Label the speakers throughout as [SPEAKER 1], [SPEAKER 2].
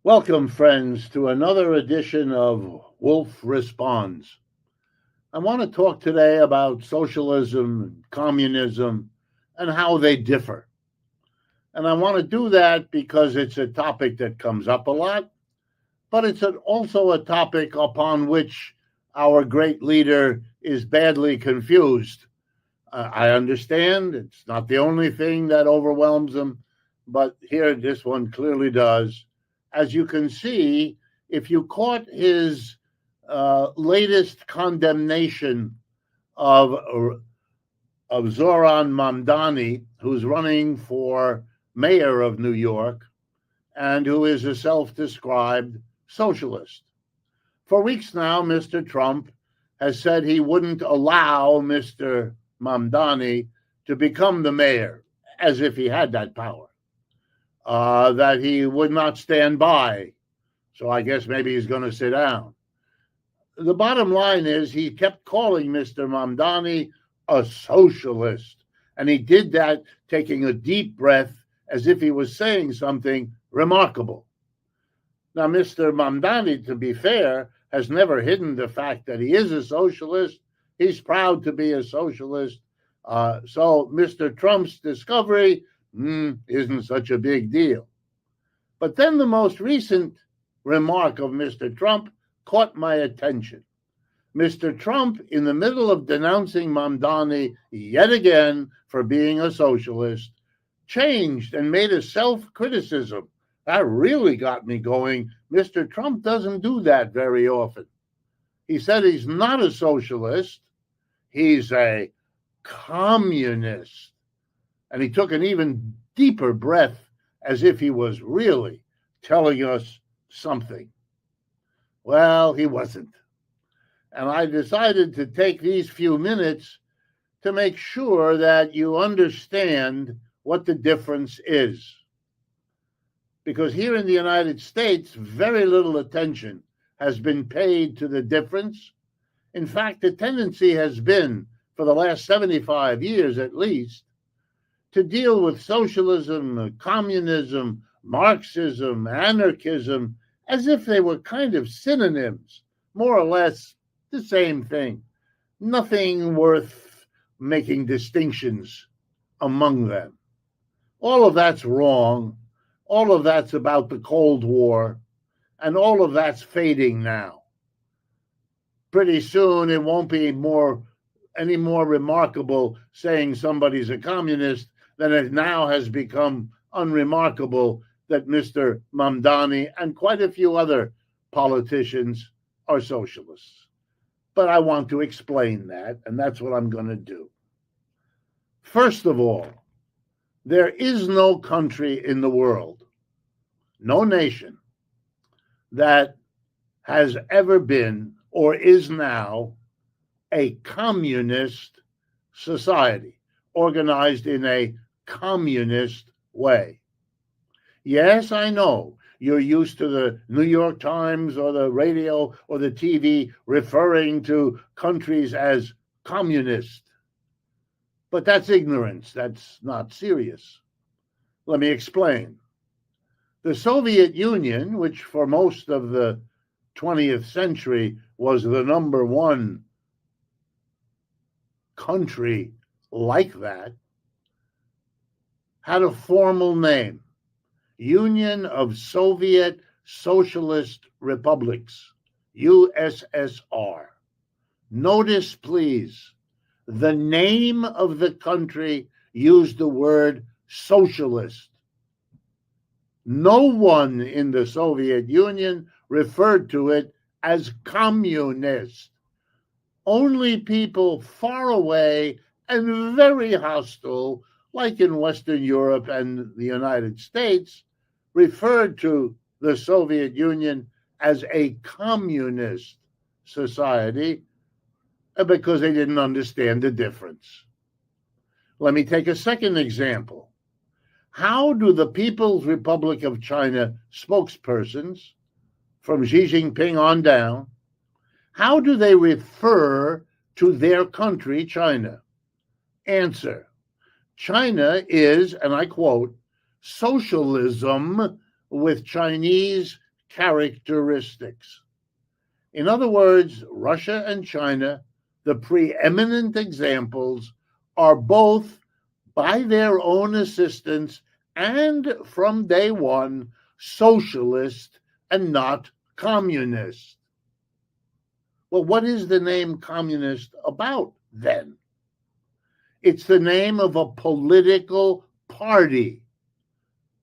[SPEAKER 1] Welcome, friends, to another edition of Wolff Responds. I want to talk today about socialism and communism and how they differ. And I want to do that because it's a topic that comes up a lot, but it's also a topic upon which our great leader is badly confused. I understand it's not the only thing that overwhelms him, but here this one clearly does. As you can see, if you caught his latest condemnation of Zoran Mamdani, who's running for mayor of New York and who is a self-described socialist. For weeks now, Mr. Trump has said he wouldn't allow Mr. Mamdani to become the mayor, as if he had that power, that he would not stand by. So I guess maybe he's going to sit down. The bottom line is he kept calling Mr. Mamdani a socialist, and he did that taking a deep breath as if he was saying something remarkable. Now, Mr. Mamdani, to be fair, has never hidden the fact that he is a socialist. He's proud to be a socialist. So Mr. Trump's discovery isn't such a big deal. But then the most recent remark of Mr. Trump caught my attention. Mr. Trump, in the middle of denouncing Mamdani yet again for being a socialist, changed and made a self-criticism. That really got me going. Mr. Trump doesn't do that very often. He said he's not a socialist. He's a communist. And he took an even deeper breath as if he was really telling us something. Well, he wasn't. And I decided to take these few minutes to make sure that you understand what the difference is. Because here in the United States, very little attention has been paid to the difference. In fact, the tendency has been, for the last 75 years at least, to deal with socialism, communism, Marxism, anarchism, as if they were kind of synonyms, more or less the same thing. Nothing worth making distinctions among them. All of that's wrong. All of that's about the Cold War, and all of that's fading now. Pretty soon it won't be any more remarkable saying somebody's a communist than it now has become unremarkable that Mr. Mamdani and quite a few other politicians are socialists. But I want to explain that, and that's what I'm going to do. First of all, there is no country in the world, no nation, that has ever been or is now a communist society, organized in a communist way. Yes, I know you're used to the New York Times or the radio or the TV referring to countries as communist. But that's ignorance. That's not serious. Let me explain. The Soviet Union, which for most of the 20th century was the number one country like that, had a formal name: Union of Soviet Socialist Republics, USSR. Notice, please, the name of the country used the word socialist. No one in the Soviet Union referred to it as communist. Only people far away and very hostile, like in Western Europe and the United States, referred to the Soviet Union as a communist society because they didn't understand the difference. Let me take a second example. How do the People's Republic of China spokespersons, from Xi Jinping on down, how do they refer to their country, China? Answer: China is, and I quote, socialism with Chinese characteristics. In other words, Russia and China, the preeminent examples, are both, by their own assistance and from day one, socialist and not communist. Well, what is the name communist about then? It's the name of a political party.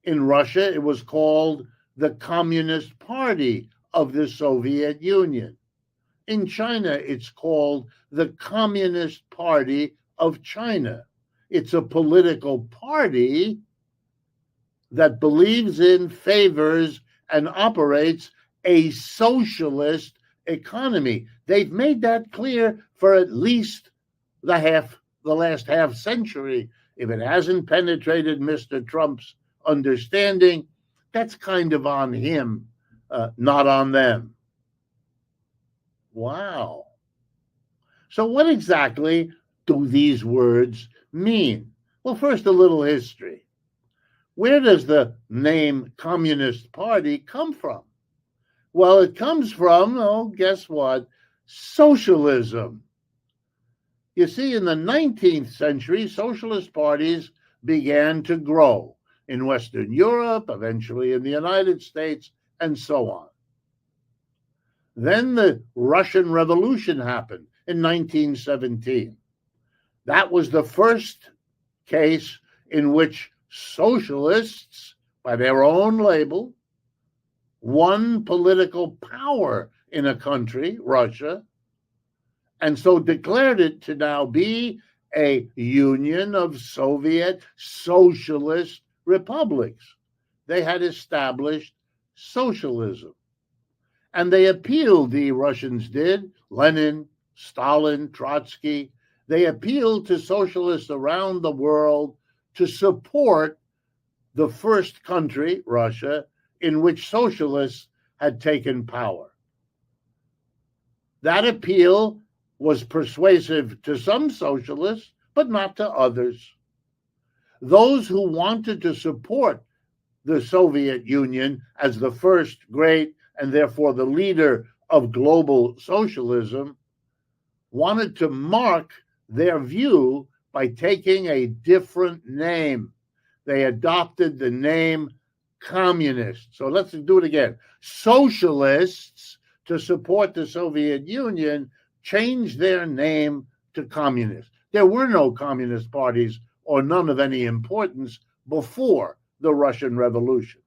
[SPEAKER 1] In Russia, it was called the Communist Party of the Soviet Union. In China, it's called the Communist Party of China. It's a political party that believes in, favors, and operates a socialist economy. They've made that clear for at least the last half century. If it hasn't penetrated Mr. Trump's understanding, that's kind of on him, not on them. Wow. So what exactly do these words mean? Well, first, a little history. Where does the name Communist Party come from? Well, it comes from, guess what? Socialism. You see, in the 19th century, socialist parties began to grow in Western Europe, eventually in the United States, and so on. Then the Russian Revolution happened in 1917. That was the first case in which socialists, by their own label, won political power in a country, Russia, and so declared it to now be a union of Soviet socialist republics. They had established socialism. And they appealed, the Russians did, Lenin, Stalin, Trotsky, they appealed to socialists around the world to support the first country, Russia, in which socialists had taken power. That appeal was persuasive to some socialists, but not to others. Those who wanted to support the Soviet Union as the first great and therefore the leader of global socialism wanted to mark their view by taking a different name. They adopted the name communist. So let's do it again. Socialists, to support the Soviet Union, changed their name to communist. There were no communist parties or none of any importance before the Russian Revolution.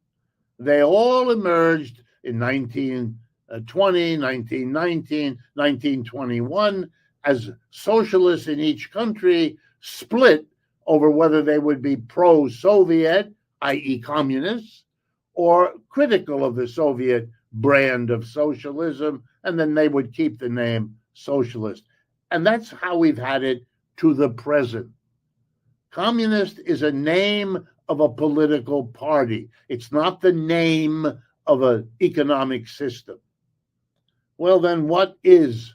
[SPEAKER 1] They all emerged in 1920, 1919, 1921 as socialists in each country split over whether they would be pro-Soviet, i.e. communists, or critical of the Soviet brand of socialism, and then they would keep the name socialist. And that's how we've had it to the present. Communist is a name of a political party. It's not the name of an economic system. Well, then what is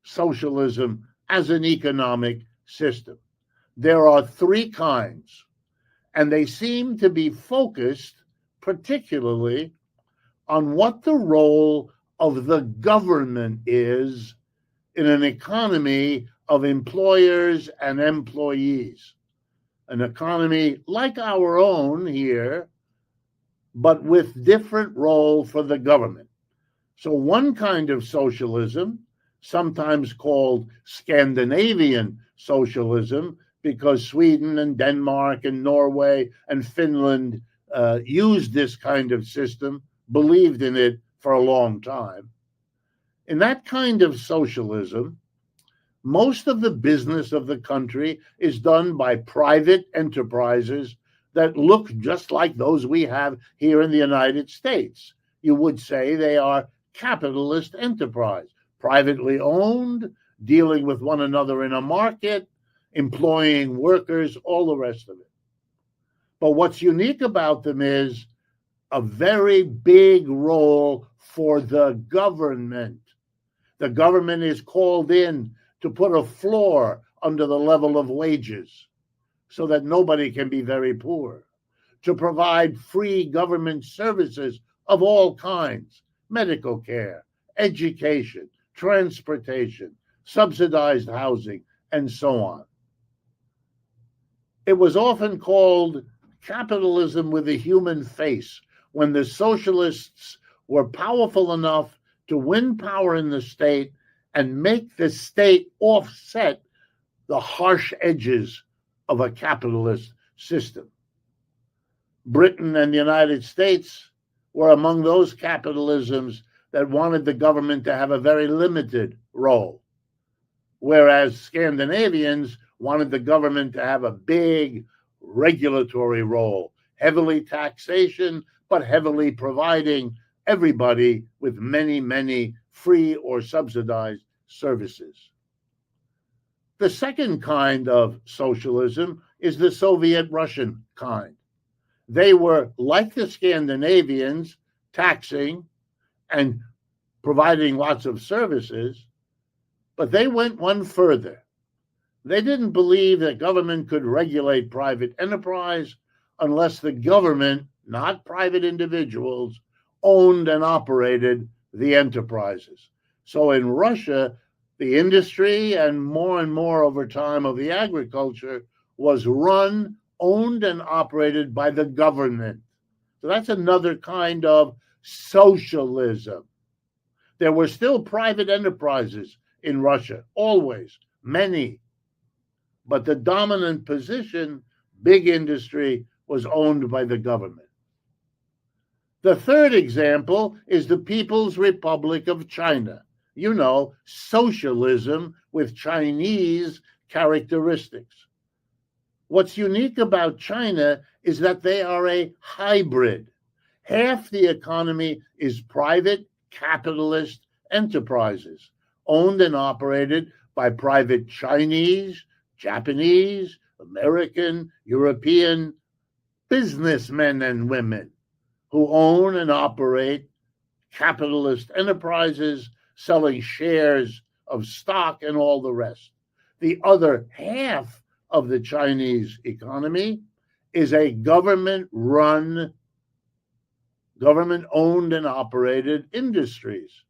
[SPEAKER 1] socialism as an economic system? There are three kinds, and they seem to be focused particularly on what the role of the government is in an economy of employers and employees. An economy like our own here, but with different role for the government. So one kind of socialism, sometimes called Scandinavian socialism, because Sweden and Denmark and Norway and Finland used this kind of system, believed in it for a long time. In that kind of socialism, most of the business of the country is done by private enterprises that look just like those we have here in the United States. You would say they are capitalist enterprise, privately owned, dealing with one another in a market, employing workers, all the rest of it. But what's unique about them is a very big role for the government. The government is called in to put a floor under the level of wages so that nobody can be very poor, to provide free government services of all kinds, medical care, education, transportation, subsidized housing, and so on. It was often called capitalism with a human face when the socialists were powerful enough to win power in the state and make the state offset the harsh edges of a capitalist system. Britain and the United States were among those capitalisms that wanted the government to have a very limited role, whereas Scandinavians wanted the government to have a big regulatory role, heavily taxation, but heavily providing everybody with many, many free or subsidized services. The second kind of socialism is the Soviet Russian kind. They were, like the Scandinavians, taxing and providing lots of services, but they went one further. They didn't believe that government could regulate private enterprise unless the government, not private individuals, owned and operated the enterprises. So in Russia, the industry and more over time of the agriculture was run, owned, and operated by the government. So that's another kind of socialism. There were still private enterprises in Russia, always, many. But the dominant position, big industry, was owned by the government. The third example is the People's Republic of China. You know, socialism with Chinese characteristics. What's unique about China is that they are a hybrid. Half the economy is private capitalist enterprises, owned and operated by private Chinese, Japanese, American, European businessmen and women who own and operate capitalist enterprises, selling shares of stock and all the rest. The other half of the Chinese economy is a government-run, government-owned and operated industries.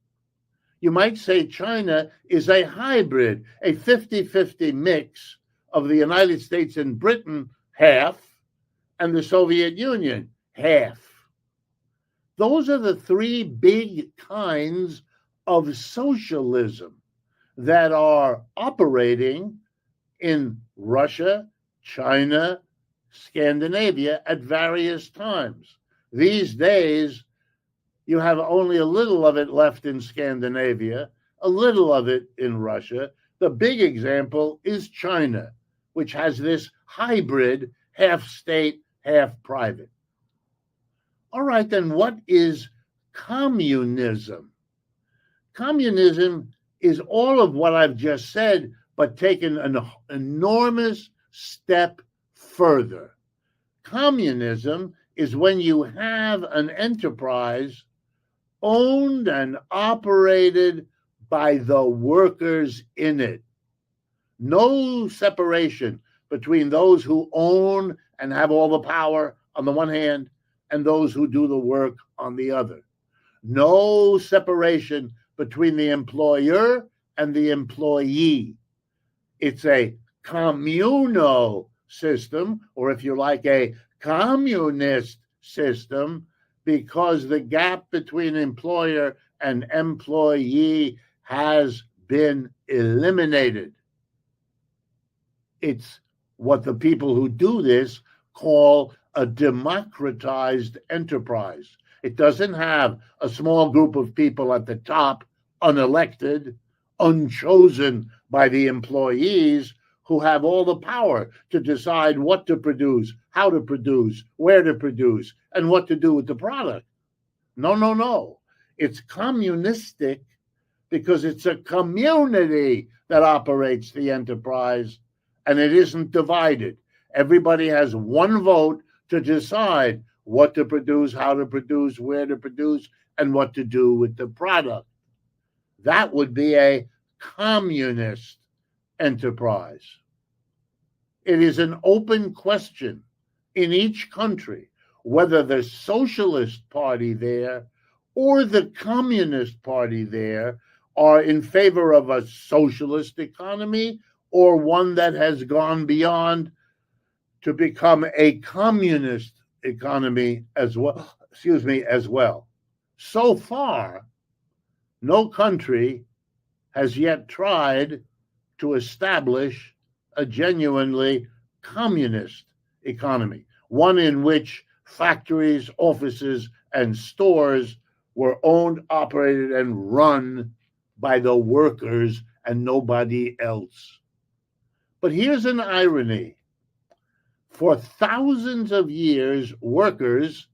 [SPEAKER 1] You might say China is a hybrid, a 50-50 mix of the United States and Britain, half, and the Soviet Union, half. Those are the three big kinds of socialism that are operating in Russia, China, Scandinavia at various times. These days, you have only a little of it left in Scandinavia, a little of it in Russia. The big example is China, which has this hybrid, half state, half private. All right, then what is communism? Communism is all of what I've just said, but taken an enormous step further. Communism is when you have an enterprise owned and operated by the workers in it. No separation between those who own and have all the power on the one hand and those who do the work on the other. No separation between the employer and the employee. It's a communal system, or if you like, a communist system, because the gap between employer and employee has been eliminated. It's what the people who do this call a democratized enterprise. It doesn't have a small group of people at the top, unelected, unchosen by the employees, who have all the power to decide what to produce, how to produce, where to produce, and what to do with the product. No. It's communistic because it's a community that operates the enterprise, and it isn't divided. Everybody has one vote to decide what to produce, how to produce, where to produce, and what to do with the product. That would be a communist enterprise. It is an open question in each country whether the Socialist Party there or the Communist Party there are in favor of a socialist economy or one that has gone beyond to become a communist economy as well. So far, no country has yet tried to establish a genuinely communist economy, one in which factories, offices, and stores were owned, operated, and run by the workers and nobody else. But here's an irony. For thousands of years, workers,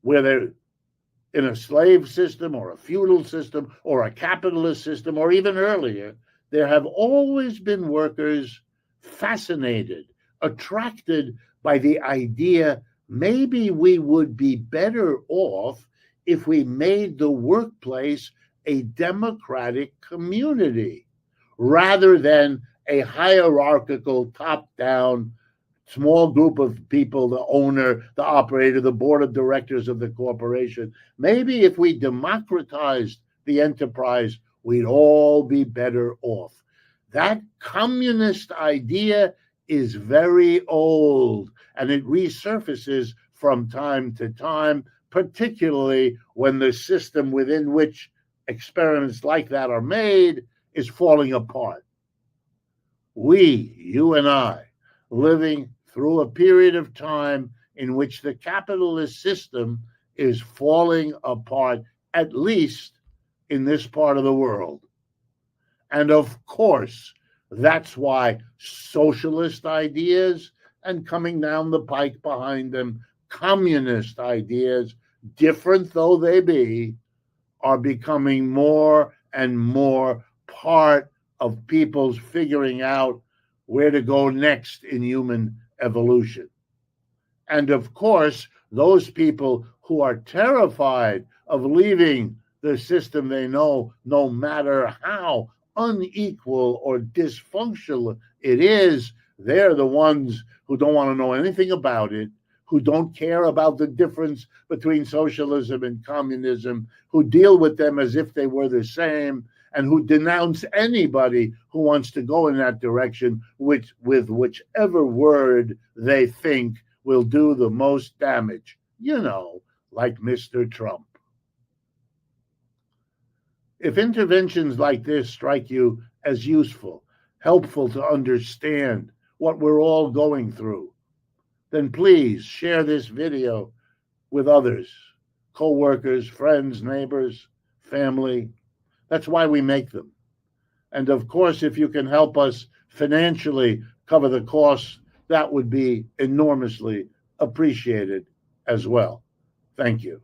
[SPEAKER 1] whether in a slave system or a feudal system or a capitalist system or even earlier, there have always been workers fascinated, attracted by the idea maybe we would be better off if we made the workplace a democratic community rather than a hierarchical top-down small group of people, the owner, the operator, the board of directors of the corporation. Maybe if we democratized the enterprise, we'd all be better off. That communist idea is very old, and it resurfaces from time to time, particularly when the system within which experiments like that are made is falling apart. We, you and I, living through a period of time in which the capitalist system is falling apart, at least in this part of the world. And of course, that's why socialist ideas, and coming down the pike behind them, communist ideas, different though they be, are becoming more and more part of people's figuring out where to go next in human evolution. And of course, those people who are terrified of leaving the system they know, no matter how unequal or dysfunctional it is, they're the ones who don't want to know anything about it, who don't care about the difference between socialism and communism, who deal with them as if they were the same, and who denounce anybody who wants to go in that direction with whichever word they think will do the most damage, like Mr. Trump. If interventions like this strike you as useful, helpful to understand what we're all going through, then please share this video with others, co-workers, friends, neighbors, family. That's why we make them. And of course, if you can help us financially cover the costs, that would be enormously appreciated as well. Thank you.